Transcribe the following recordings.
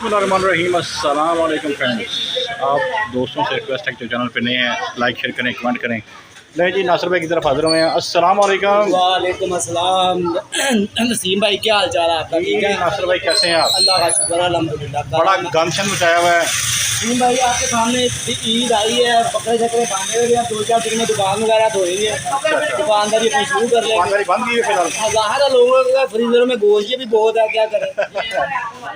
बिस्मिल्लाहिर्रहमानिर्रहीम। अस्सलाम वालेकुम फ्रेंड्स, आप दोस्तों से रिक्वेस्ट है कि जो चैनल पे नए हैं लाइक शेयर करें, कमेंट करें। ले जी नासिर भाई की तरफ हाजिर हुए हैं। अस्सलाम वालेकुम। वालेकुम अस्सलाम। नसीम भाई क्या हाल चाल है आपका? ठीक है नासिर भाई, कैसे हैं आप? अल्लाह का शुक्र है, अल्हम्दुलिल्लाह। बड़ा गमशन मचाया हुआ है। नसीम भाई आपके सामने ईद आई है, बकरे शकरे बांधे हुए हैं, 2-4 दिन में दुकान वगैरह धोएंगे, दुकानदारी अपनी शुरू कर लेंगे। दुकानदारी बंद की है फिलहाल। ज़ाहिर है लोगों के फ्रीजर में गोश्त भी बहुत है, क्या करें।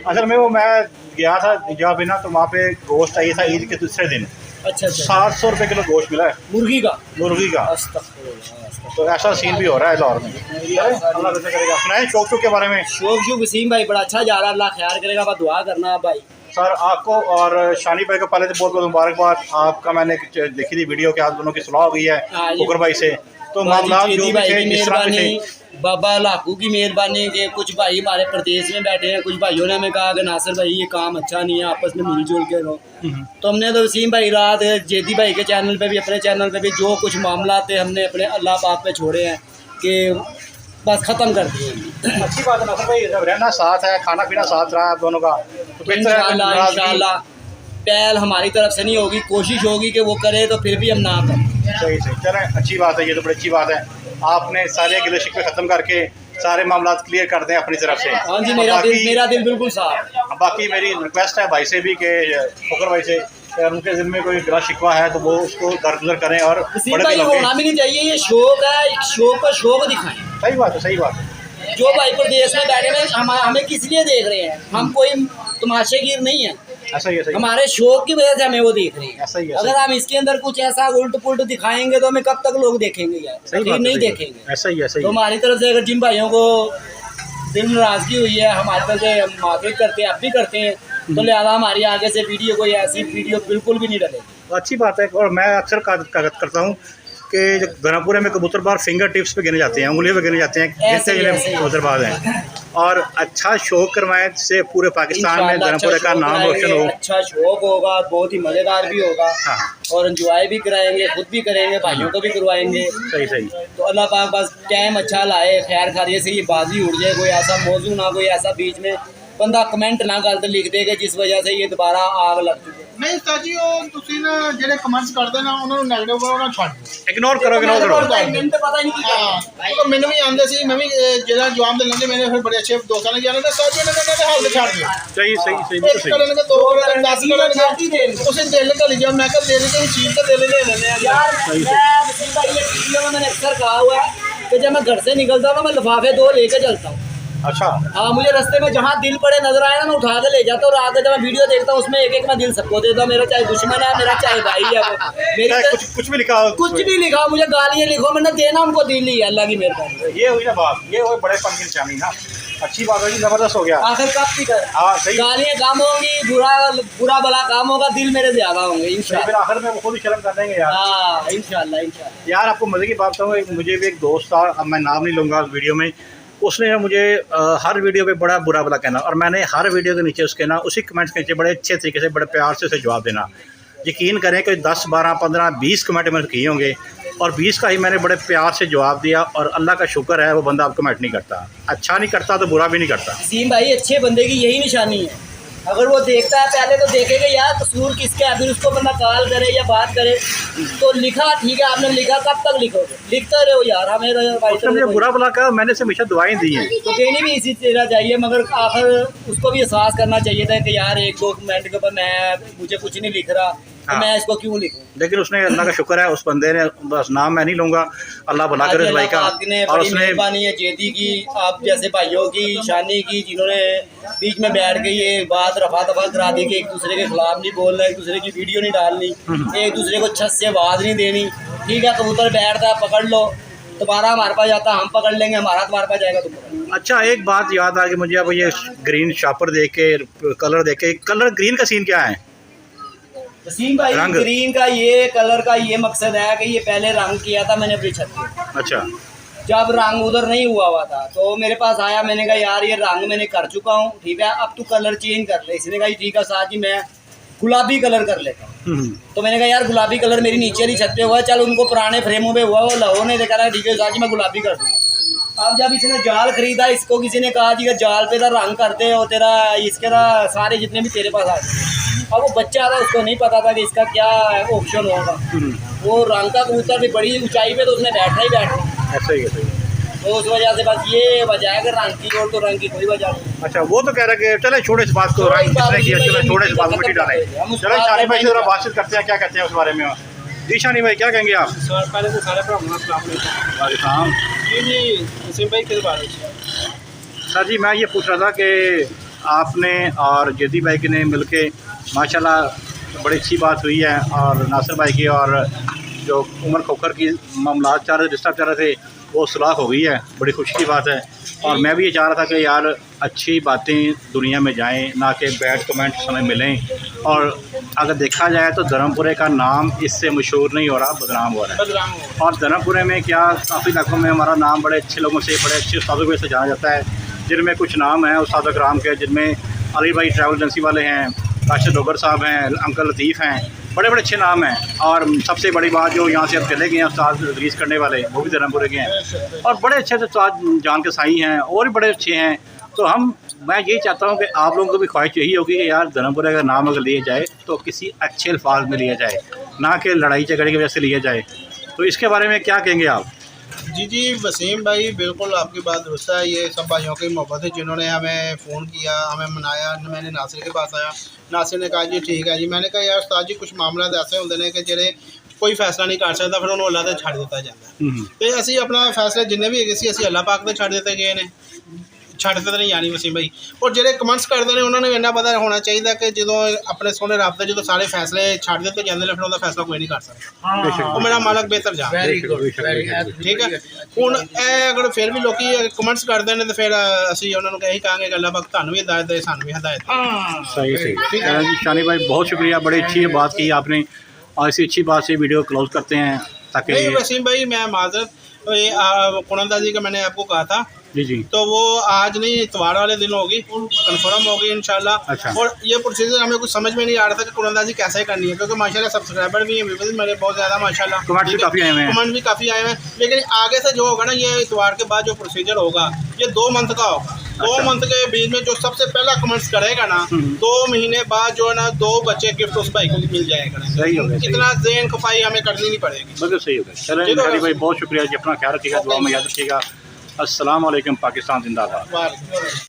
असल में वो मैं गया था जब ना, तो वहाँ पे गोश्त आई था ईद के दूसरे दिन। अच्छा अच्छा। 700 रुपये किलो गोश्त मिला है मुर्गी का। मुर्गी का। अस्तगफुरुल्लाह। तो ऐसा सीन भी हो रहा है लाहौर में। अल्लाह कैसे करेगा। सुनाए शौक के बारे में। शौक वसीम भाई बड़ा अच्छा जा रहा है, अल्लाह ख्याल करेगा। बस दुआ करना भाई। सर आपको और शानी भाई को पहले तो बहुत बहुत मुबारकबाद। आपका मैंने देखी थी वीडियो के, आप दोनों की सुलह हो गई है कुकर भाई से। तो मामला जो भी थे जिस तरह के थे, बाबा लाखू की मेहरबानी के कुछ भाई हमारे प्रदेश में बैठे हैं, कुछ भाइयों ने हमें कहा कि नासिर भाई ये काम अच्छा नहीं है, आपस में मिलजुल के रहो। तो हमने तो वसीम भाई रात जेदी भाई के चैनल पे भी, अपने चैनल पे भी जो कुछ मामला थे हमने अपने अल्लाह पाक पे छोड़े हैं कि बस ख़त्म कर दिए। अच्छी बात है नासिर भाई, जब रहना साथ है, खाना पीना साथ रहा है दोनों का, तो इंशाल्लाह पहल हमारी तरफ से नहीं होगी, कोशिश होगी कि वो करे, तो फिर भी हम ना करें। सही सही, चलें अच्छी बात है, ये तो बड़ी अच्छी बात है। आपने सारे गिले शिकवे ख़त्म करके सारे मामला क्लियर कर दें अपनी तरफ से। हाँ जी, मेरा दिल बिल्कुल साफ। बाकी मेरी रिक्वेस्ट है भाई से भी कि फकर भाई से, उनके दिल में कोई गिला शिकवा है तो वो उसको दरगुजर करें। और भाई होना भी नहीं चाहिए, ये शौक है, एक शौक पर शौक दिखाएं। सही बात है, सही बात है। जो भाई प्रदेश में बैठे हैं हमें किस लिए देख रहे हैं, हम कोई तमाशेगीर नहीं है। ऐसा ही है, हमारे शौक की वजह से हमें वो देख रहे हैं। ऐसा ही है। अगर हम इसके अंदर कुछ ऐसा उल्ट पुल्ट दिखाएंगे तो हमें कब तक लोग देखेंगे यार, नहीं देखेंगे। ऐसा ही है। तो हमारी तरफ से अगर जिन भाइयों को दिल नाराजगी हुई है, हमारी तरफ से माफी करते हैं, अब भी करते हैं, तो लिहाजा हमारी आगे से वीडियो कोई ऐसी वीडियो बिल्कुल भी नहीं डलेगी। अच्छी बात है। और मैं अक्सर करता हूँ कि जो गनापुरे में कबूतरबाज फिंगर टिप्स पे गिने जाते हैं, उंगलियों पे गिने जाते हैं जितने कबूतरबाज हैं, और अच्छा शौक करवाएं जिससे पूरे पाकिस्तान में गनापुरे का नाम रोशन हो। अच्छा शौक होगा, बहुत ही मज़ेदार भी होगा। हाँ। और एंजॉय भी कराएंगे, खुद भी करेंगे, भाइयों को भी करवाएंगे। सही सही। तो अल्लाह पाक बस टाइम अच्छा लाए, खैर खारियत से ये बाजी उड़ जाए, कोई ऐसा मौजू ना, कोई ऐसा बीच में बंदा कमेंट ना गलत लिख देगा जिस वजह से ये दोबारा आग लग चुके। नहीं साजी ਤੁਸੀਂ ਨਾ ਜਿਹੜੇ ਕਮੈਂਟਸ ਕਰਦੇ ਨਾ ਉਹਨਾਂ ਨੂੰ ਨੈਗੇਟਿਵ ਕਰੋ ਨਾ, ਛੱਡ ਦਿਓ। ਇਗਨੋਰ ਕਰੋ। ਮੈਨੂੰ ਤਾਂ ਪਤਾ ਹੀ ਨਹੀਂ ਕੀ ਕਰਨਾ। ਮੈਨੂੰ ਵੀ ਆਉਂਦੇ ਸੀ, ਮੈਂ ਵੀ ਜਿਹੜਾ ਜਵਾਬ ਦੇ ਲੈਂਦੇ, ਮੇਰੇ ਫਿਰ ਬੜੇ ਅੱਛੇ ਦੋਸਤਾਂ ਨੇ ਜਾਣੇ ਤਾਂ ਸਾਜੀ ਨੇ ਕਹਿੰਦੇ ਹਾਲ ਛੱਡ ਦਿਓ। ਸਹੀ ਸਹੀ ਸਹੀ। ਇੱਕ ਕਰਨਗੇ, ਦੋ ਕਰਨਗੇ, 10 ਕਰਨਗੇ, ਤੁਸੀਂ ਦਿਲ ਘਲੀ ਜਾਓ। ਮੈਂ ਕਿਹਾ ਦਿਲ की चीज तो दिल ले लेने हैं यार। मैंने अक्सर कहा हुआ है कि जब मैं घर से निकलता हूँ मैं लिफाफे 2 लेके चलता हूँ। अच्छा। हाँ, मुझे रास्ते में जहाँ दिल पड़े नजर आए ना, मैं उठा के ले जाता हूँ, और आगे जब मैं वीडियो देखता हूँ उसमें एक मैं दिल सबको देता हूँ। मेरा चाहे दुश्मन है, मेरा चाहे भाई है, मेरी कुछ भी लिखा हो, कुछ भी लिखा, मुझे गालियाँ लिखो, मैंने देना उनको दिल ही है, अल्लाह की मेहरबानी। ये हुई ना बात, ये हुई बड़े पन की निशानी ना। अच्छी बात है, जबरदस्त हो गया। आखिर कब भी कर। हाँ सही। गालियाँ कम होंगी, बुरा भला काम होगा, दिल मेरे ज्यादा होंगे इंशाल्लाह। फिर आखिर में वो खुद ही शर्म कर देंगे यार। हाँ इंशाल्लाह। यार आपको मजे की बात बताऊँ, मुझे भी एक दोस्त था, अब मैं नाम नहीं लूँगा वीडियो में, उसने मुझे हर वीडियो पे बड़ा बुरा भला कहना, और मैंने हर वीडियो के नीचे उसके ना उसी कमेंट्स के नीचे बड़े अच्छे तरीके से, बड़े प्यार से उसे जवाब देना। यकीन करें कि 10 12 15 20 कमेंट मैंने किए होंगे, और 20 का ही मैंने बड़े प्यार से जवाब दिया। और अल्लाह का शुक्र है वो बंदा अब कमेंट नहीं करता, अच्छा नहीं करता तो बुरा भी नहीं करता। सीम भाई अच्छे बंदे की यही निशानी है, अगर वो देखता है पहले तो देखेगा यार कसूर किसका है, फिर उसको बंदा कॉल करे या बात करे तो लिखा ठीक है, आपने लिखा, कब तक लिखोगे, लिखते रहो यार। हमें मुझे बुरा भला कहा, मैंने से हमेशा दुआएं दी हैं, तो देनी भी इसी तरह चाहिए, मगर आखिर उसको भी एहसास करना चाहिए था कि यार 1-2 कमेंट के ऊपर मुझे कुछ नहीं लिख रहा, तो मैं इसको क्यों लिखूं। लेकिन उसने, अल्लाह का शुक्र है, उस बंदे ने, बस नाम मैं नहीं लूँगा, अल्लाह भला करे भाई का। और उसने मेहरबानी है जेदी की, आप जैसे भाइयों की, शानी की, जिन्होंने बीच में बैठ के ये बात रफा दफा करा दी कि एक दूसरे के खिलाफ नहीं बोलना, एक दूसरे की वीडियो नहीं डालनी, एक दूसरे को छत से आवाज़ नहीं देनी। ठीक है, कबूतर बैठता है पकड़ लो, तुम्हारा हमारे पास जाता, हम पकड़ लेंगे, हमारा तुम्हारे पास जाएगा, तुम। अच्छा, एक बात याद आ गई मुझे, अब ये ग्रीन शॉपर देख के, कलर देख के, कलर ग्रीन का सीन क्या है? वसीम भाई ग्रीन का ये कलर का ये मकसद है कि ये पहले रंग किया था मैंने अपनी छत पे। अच्छा। जब रंग उधर नहीं हुआ था तो मेरे पास आया, मैंने कहा यार ये रंग मैंने कर चुका हूँ, ठीक है, अब तू कलर चेंज कर ले। इसने कहा ठीक है साथ ही मैं गुलाबी कलर कर लेता हूँ। तो मैंने कहा यार गुलाबी कलर मेरी नीचे वाली छत पे हुआ है, चल उनको पुराने फ्रेमों पे हुआ, वो लहो ने देखा ठीक है साथ ही मैं गुलाबी कर दूँगा। अब जब इसने जाल खरीदा, इसको किसी ने कहा जी जाल पे रंग करते हो तेरा इसके सारे जितने भी तेरे पास आ गए। अब वो बच्चा था, उसको नहीं पता था कि इसका क्या ऑप्शन होगा। वो रंग का कबूतर भी बड़ी ऊंचाई पे, तो उसने बैठना ही बैठना। ऐसा ही है। तो उस वजह से बस ये वजह है कि रंग की, और तो रंग की कोई वजह नहीं। अच्छा, वो तो कह रहा है कि चले छोड़े इस बात को, रंग किसने किया, चलो छोड़े इस बात को, मिट्टी डालें। चलो शानी भाई से जरा बातचीत करते हैं, क्या कहते हैं उस बारे में। जी शानी भाई, क्या कहेंगे आप? पहले तो सारे हाँ जी वसीम भाई किस बारे में? सर जी, मैं ये पूछ रहा था कि आपने और जदी भाई ने मिलके माशाल्लाह बड़ी अच्छी बात हुई है, और नासिर भाई की और जो उमर खोखर की मामला चाह रहे डिस्टर्ब चाह रहे थे, वो सुलह हो गई है, बड़ी खुशी की बात है। और मैं भी ये चाह रहा था कि यार अच्छी बातें दुनिया में जाएं, ना कि बैड कमेंट्स हमें मिलें। और अगर देखा जाए तो धर्मपुरे का नाम इससे मशहूर नहीं हो रहा, बदनाम हो रहा है। और धर्मपुरे में क्या काफ़ी इलाकों में हमारा नाम बड़े अच्छे लोगों से, बड़े अच्छे उस्तादों से जाना जाता है, जिनमें कुछ नाम हैं उस्ताद कराम के, जिनमें अली भाई ट्रैवल एजेंसी वाले हैं, राशिद डोगर साहब हैं, अंकल लतीफ़ हैं, बड़े बड़े अच्छे नाम हैं। और सबसे बड़ी बात जो यहाँ से अब चले गए हैं उस्ताद रिलीज़ करने वाले, वो भी धर्मपुरे के हैं, और बड़े अच्छे उस्ताद जान के साई हैं, और भी बड़े अच्छे हैं। तो मैं यही चाहता हूँ कि आप लोगों को भी ख्वाहिश यही होगी कि यार धर्मपुरे का नाम अगर लिया जाए तो किसी अच्छे अल्फाज में लिया जाए, ना कि लड़ाई झगड़े की वजह से लिया जाए। तो इसके बारे में क्या कहेंगे आप? जी वसीम भाई, बिल्कुल आपकी बात दुरुस्त है। ये सब भाइयों की मोहब्बत है जिन्होंने हमें फ़ोन किया, हमें मनाया। मैंने नासिर के पास आया, नासिर ने कहा जी ठीक है जी। मैंने कहा यार उस्ताद जी कुछ मामला ऐसे होंगे ने कि जेह्ड़े कोई फैसला नहीं कर सकता, फिर उन्होंने अल्लाह ते छड़ दिता जाता है। तो असी अपना फैसले जिन्ने भी है असी अल्लाह पाक ते छड़ दिते गए ने, छड़ दिते नहीं यानी वसीम भाई। और जेह्ड़े कमेंट्स करते हैं उन्होंने इन्ना पता होना चाहिए कि जो अपने सोने रब दे जो सारे फैसले छड़ दिते जाते हैं, फिर उनका फैसला कोई नहीं कर सकता। वो मेरा मालक बेहतर जान, ठीक है। हुण अगर फिर भी लोग कमेंट्स करते हैं तो फिर असी उन्होंने यही कहेंगे कि अल्लाह पाक तुहानू भी हिदायत दे, सानू भी हिदायत दे। सही ठीक है जी। शानी भाई बहुत शुक्रिया, बड़ी अच्छी बात की आपने, और इसी अच्छी बात से वीडियो क्लोज करते हैं ताकि नहीं वसीम भाई, मैं माजरत कुनंदा जी का मैंने आपको कहा था जी तो वो आज नहीं इतवार वाले दिन होगी, कंफर्म होगी इंशाल्लाह। अच्छा। और ये प्रोसीजर हमें कुछ समझ में नहीं आ रहा था कि कुनंदाजी कैसे करनी है, क्योंकि माशाल्लाह सब्सक्राइबर भी हैं व्यूअर्स मेरे बहुत ज़्यादा माशाल्लाह, कमेंट्स भी काफ़ी आए हुए हैं, कमेंट भी काफ़ी आए हुए हैं। लेकिन आगे से जो होगा ना, ये इतवार के बाद जो प्रोसीजर होगा ये 2 मंथ का होगा। 2 मंथ के बीच में जो सबसे पहला कमेंट्स करेगा ना, 2 महीने बाद जो है ना 2 बच्चे गिफ्ट उस भाई को मिल जाएगा। सही हो गया, इतना ज़हन खपाई हमें करनी नहीं पड़ेगी। बिल्कुल सही हो गया। चलें शानी भाई, बहुत शुक्रिया जी, अपना ख्याल रखिएगा, दुआ में याद रखिएगा। अस्सलाम वालेकुम, पाकिस्तान जिंदाबाद।